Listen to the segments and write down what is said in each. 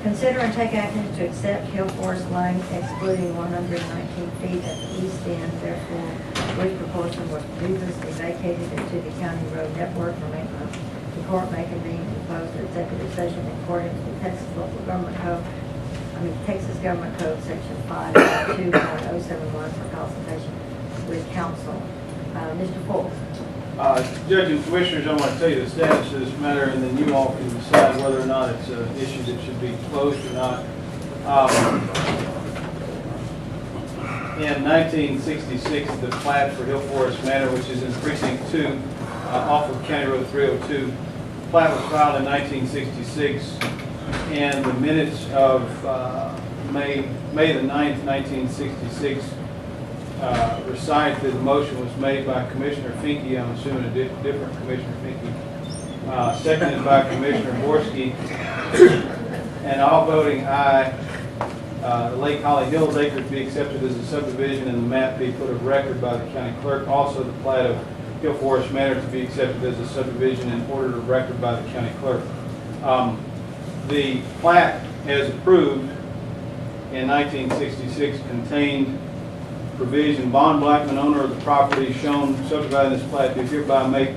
Consider and take action to accept Hill Forest Lane excluding 119 feet at the east end, therefore, which proportion was previously vacated into the county road network for maintenance. The court may convene to close the executive session in accordance with Texas Government Code, Section 5.2.071 for consultation with counsel. Mr. Ford. Judge and Commissioners, I want to tell you the status of this matter, and then you all can decide whether or not it's an issue that should be closed or not. In 1966, the plat for Hill Forest Manor, which is in Precinct 2, off of County Road 302, the plat was filed in 1966, and the minutes of May the 9th, 1966, recite that the motion was made by Commissioner Finke. I'm assuming a different Commissioner Finke. Seconded by Commissioner Borski. And all voting aye, the Lake Holly Hills acres be accepted as a subdivision and the map be put of record by the county clerk. Also, the plat of Hill Forest Manor to be accepted as a subdivision and ordered of record by the county clerk. The plat, as approved in 1966, contained provision: Bond Blackman, owner of the property shown subdividing this plat, do hereby make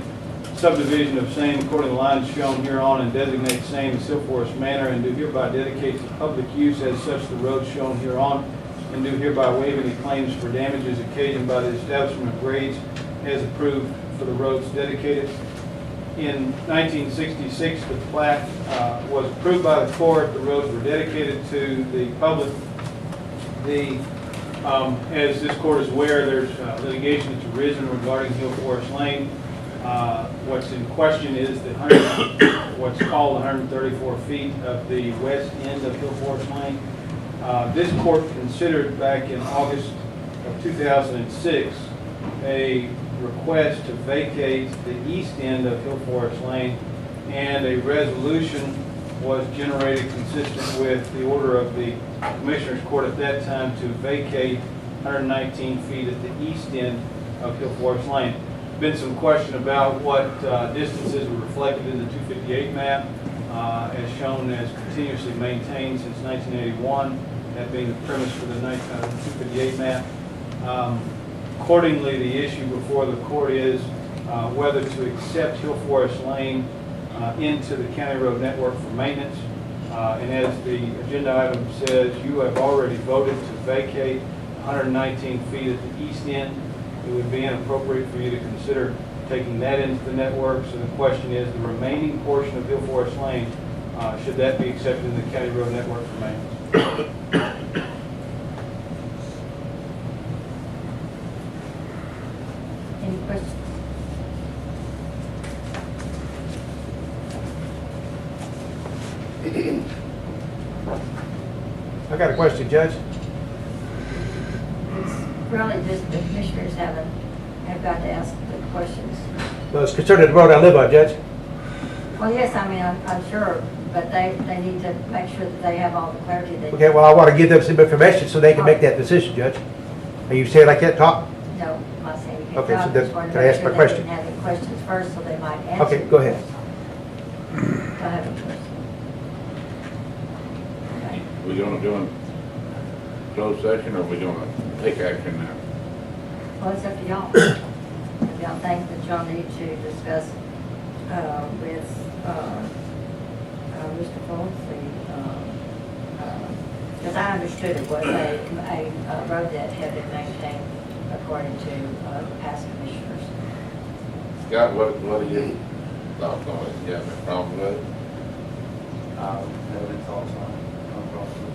subdivision of same according to the lines shown hereon and designate same as Hill Forest Manor, and do hereby dedicate to public use as such the road shown hereon, and do hereby waive any claims for damages occasioned by the establishment of grades as approved for the roads dedicated. In 1966, the plat was approved by the court. The roads were dedicated to the public. As this court is aware, there's litigation that's arisen regarding Hill Forest Lane. What's in question is the what's called 134 feet of the west end of Hill Forest Lane. This court considered back in August of 2006 a request to vacate the east end of Hill Forest Lane, and a resolution was generated consistent with the order of the Commissioners Court at that time to vacate 119 feet at the east end of Hill Forest Lane. Been some question about what distances were reflected in the 258 map, as shown as continuously maintained since 1981, that being the premise for the 258 map. Accordingly, the issue before the court is whether to accept Hill Forest Lane into the county road network for maintenance. And as the agenda item says, you have already voted to vacate 119 feet at the east end. It would be inappropriate for you to consider taking that into the network. So the question is, the remaining portion of Hill Forest Lane, should that be accepted in the county road network for maintenance? Any questions? I got a question, Judge. It's really just the commissioners have got to ask the questions. Well, it's concerning the road I live on, Judge. Well, yes, I mean, I'm sure, but they need to make sure that they have all the clarity they Okay, well, I want to give them some information so they can make that decision, Judge. Are you saying I can't talk? No, I'm not saying you can't. Okay, so talk. then Just wanted to can I make ask sure my they question? didn't have any questions first, so they might answer. Okay, go ahead. Go ahead, first. Okay. We gonna go in closed session, or we gonna take action now? Well, it's up to y'all. If y'all think that y'all need to discuss with Mr. Foltz, because I understood it was a road that had been maintained according to past commissioners. Scott, what are your thoughts on it? You have a problem with it? Have any thoughts on it? No problem.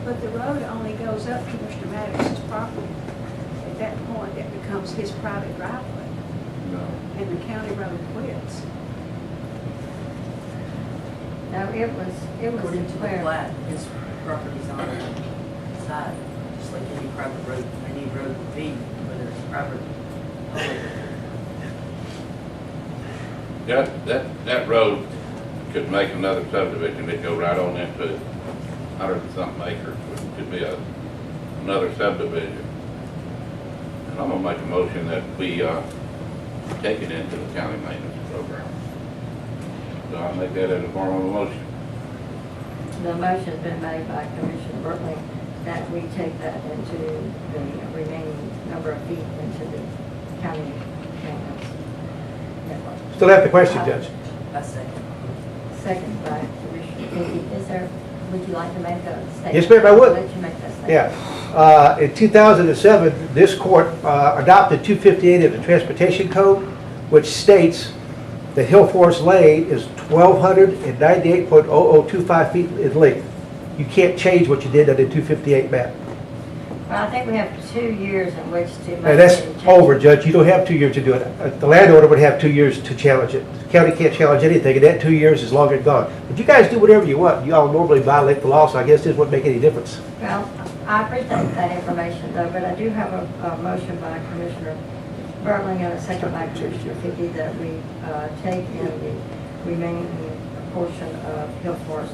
But the road only goes up to Mr. Maddox's property. At that point, it becomes his private driveway, No. and the county road quits. No, it was According to the where, plat, his property's on the side, just like any private road, any road would be, whether it's private. That road could make another subdivision. It'd go right on into 100 and something acres, which could be another subdivision. And I'm gonna make a motion that we take it into the county maintenance program. So I'll make that as a form of a motion. The motion's been made by Commissioner Bertling that we take that into the remaining number of feet into the county maintenance network. Still have the question, Judge. I second. Second by Commissioner Kinky. Is there, would you like to make a statement? Yes, ma'am, I would. I'll let you make that statement. Yeah. In 2007, this court adopted 258 of the Transportation Code, which states the Hill Forest Lane is 1,298.0025 feet in length. You can't change what you did on the 258 map. Well, I think we have 2 years in which to make And that's any changes. over, Judge. You don't have 2 years to do it. The landowner would have 2 years to challenge it. The county can't challenge anything, and that 2 years is long and gone. But you guys do whatever you want. You all normally violate the law, so I guess this wouldn't make any difference. Well, I appreciate that information though, but I do have a motion by Commissioner Bertling and a second by Commissioner Fickey that we take in the remaining portion of Hill Forest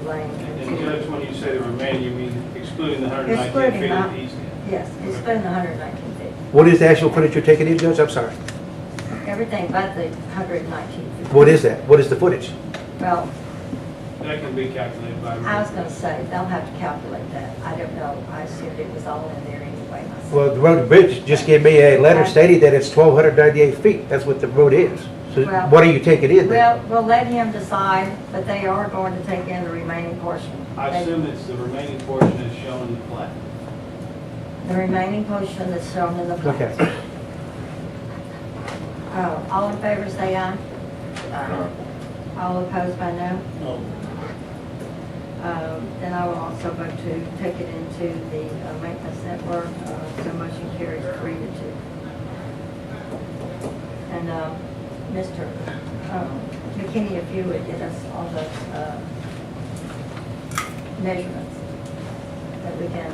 Lane. And Judge, when you say the remaining, you mean excluding the 119 Excluding feet that. at the east end? Yes, it's been 119 feet. What is the actual footage you're taking in, Judge? I'm sorry. Everything but the 119 feet. What is that? What is the footage? Well, That can be calculated by. I was going to say, they'll have to calculate that. I don't know. I assumed it was all in there anyway myself. Well, the road and bridge just gave me a letter stating that it's 1,298 feet. That's what the road is. So Well- what are you taking in then? Well, we'll let him decide, but they are going to take in the remaining portion. I assume it's the remaining portion is shown in the plat. The remaining portion that's shown in the plan. Okay. All in favor, say aye. Aye. All opposed by no. No. Then I will also vote to take it into the maintenance network. So motion carries 3-2. And Mr. McKinney, if you would get us all the measurements that we can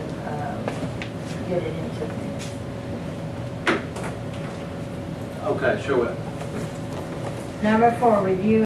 get it into. Okay, sure will. Number 4, review